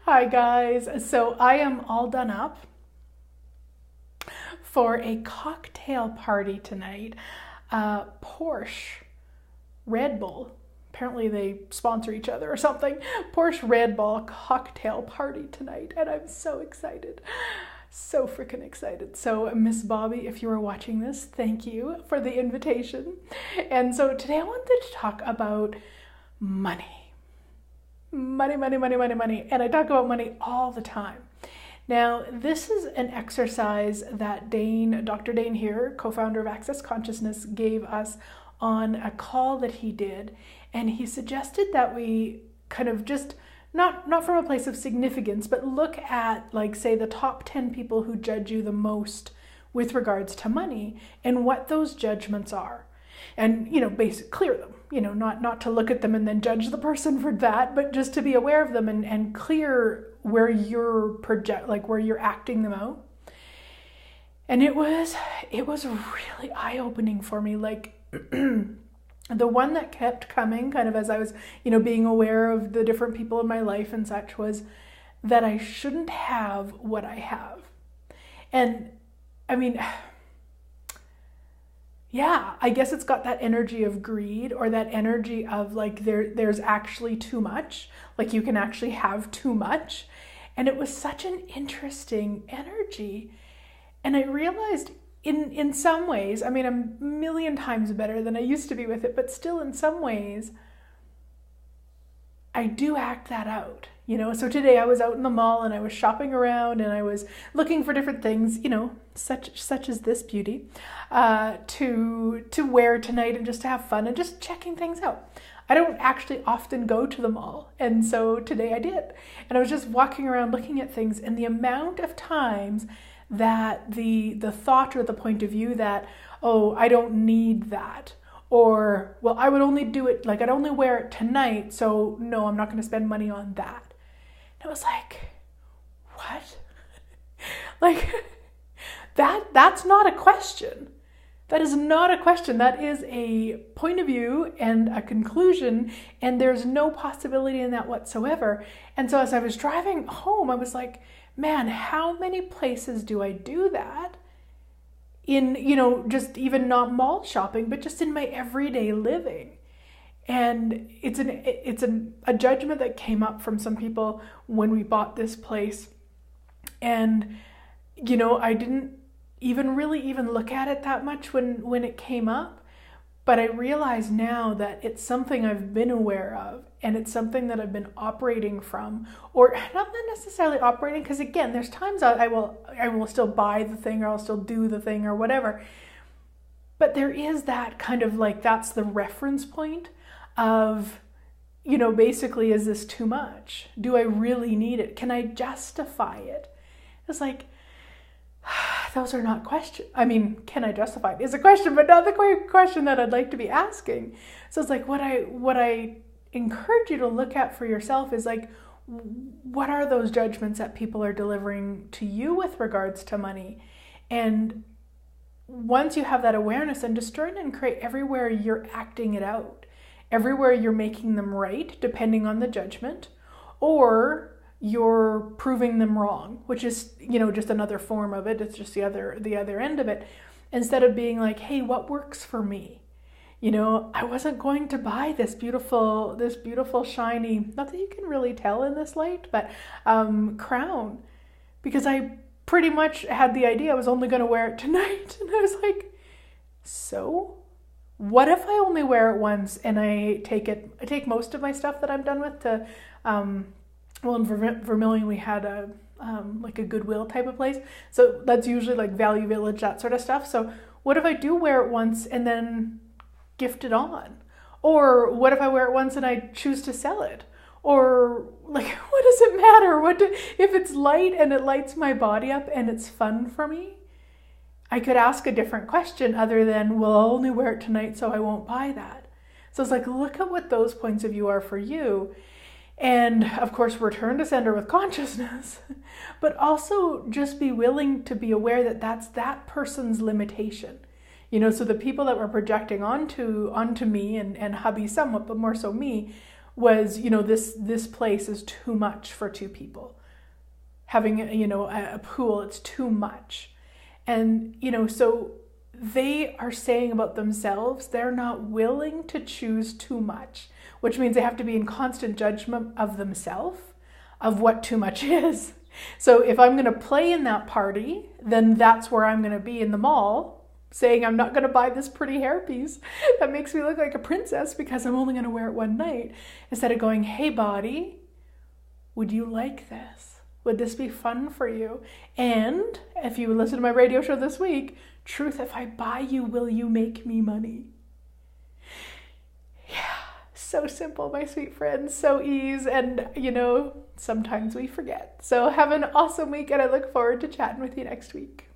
Hi guys, so I am all done up for a cocktail party tonight. Porsche Red Bull, apparently they sponsor each other or something. Porsche Red Bull cocktail party tonight, and I'm so excited. So freaking excited. So Miss Bobby, if you are watching this, thank you for the invitation. And so today I wanted to talk about money. Money. And I talk about money all the time. Now, this is an exercise that Dr. Dane here, co-founder of Access Consciousness, gave us on a call that he did. And he suggested that we kind of just, not from a place of significance, but look at, like, say, the top 10 people who judge you the most with regards to money and what those judgments are. And, basically clear them. Not to look at them and then judge the person for that, but just to be aware of them and clear where you're where you're acting them out. And it was really eye-opening for me. Like the one that kept coming kind of as I was, being aware of the different people in my life and such, was that I shouldn't have what I have. And I mean, yeah, I guess it's got that energy of greed, or that energy of like there's actually too much, like you can actually have too much. And it was such an interesting energy. And I realized in some ways, I mean, I'm a million times better than I used to be with it, but still in some ways, I do act that out. So today I was out in the mall and I was shopping around and I was looking for different things, such as this beauty, to wear tonight and just to have fun and just checking things out. I don't actually often go to the mall, and so today I did. And I was just walking around looking at things, and the amount of times that the thought or the point of view that, oh, I don't need that, or, well, I would only do it, like I'd only wear it tonight, so no, I'm not going to spend money on that. And I was like, what? Like, that's not a question. That is not a question. That is a point of view and a conclusion, and there's no possibility in that whatsoever. And so as I was driving home, I was like, man, how many places do I do that? In, just even not mall shopping, but just in my everyday living. And it's a judgment that came up from some people when we bought this place. And, I didn't even look at it that much when it came up. But I realize now that it's something I've been aware of, and it's something that I've been operating from, or not necessarily operating, because again, there's times I will still buy the thing, or I'll still do the thing, or whatever. But there is that kind of like, that's the reference point of, basically, is this too much? Do I really need it? Can I justify it? It's like, those are not questions. I mean, can I justify it? Is a question, but not the question that I'd like to be asking. So it's like, what I encourage you to look at for yourself is like, what are those judgments that people are delivering to you with regards to money? And once you have that awareness, then discern and create everywhere you're acting it out, everywhere you're making them right, depending on the judgment, or you're proving them wrong, which is, just another form of it. It's just the other end of it. Instead of being like, hey, what works for me? I wasn't going to buy this beautiful shiny, not that you can really tell in this light, but crown, because I pretty much had the idea I was only going to wear it tonight. And I was like, so what if I only wear it once and I take most of my stuff that I'm done with to, well, in Vermilion, we had a Goodwill type of place. So that's usually like Value Village, that sort of stuff. So what if I do wear it once and then gift it on? Or what if I wear it once and I choose to sell it? Or like, what does it matter? If it's light and it lights my body up and it's fun for me? I could ask a different question other than, well, I'll only wear it tonight, so I won't buy that. So it's like, look at what those points of view are for you. And of course, return to sender with consciousness, but also just be willing to be aware that that's that person's limitation. So the people that were projecting onto me and hubby somewhat, but more so me, was, this place is too much for two people. Having, a pool, it's too much. And, so they are saying about themselves, they're not willing to choose too much, which means they have to be in constant judgment of themselves, of what too much is. So if I'm going to play in that party, then that's where I'm going to be in the mall, saying I'm not going to buy this pretty hairpiece that makes me look like a princess because I'm only going to wear it one night, instead of going, hey body, would you like this? Would this be fun for you? And if you listen to my radio show this week, truth, if I buy you, will you make me money? Yeah, so simple, my sweet friends, so easy. And, sometimes we forget. So have an awesome week, and I look forward to chatting with you next week.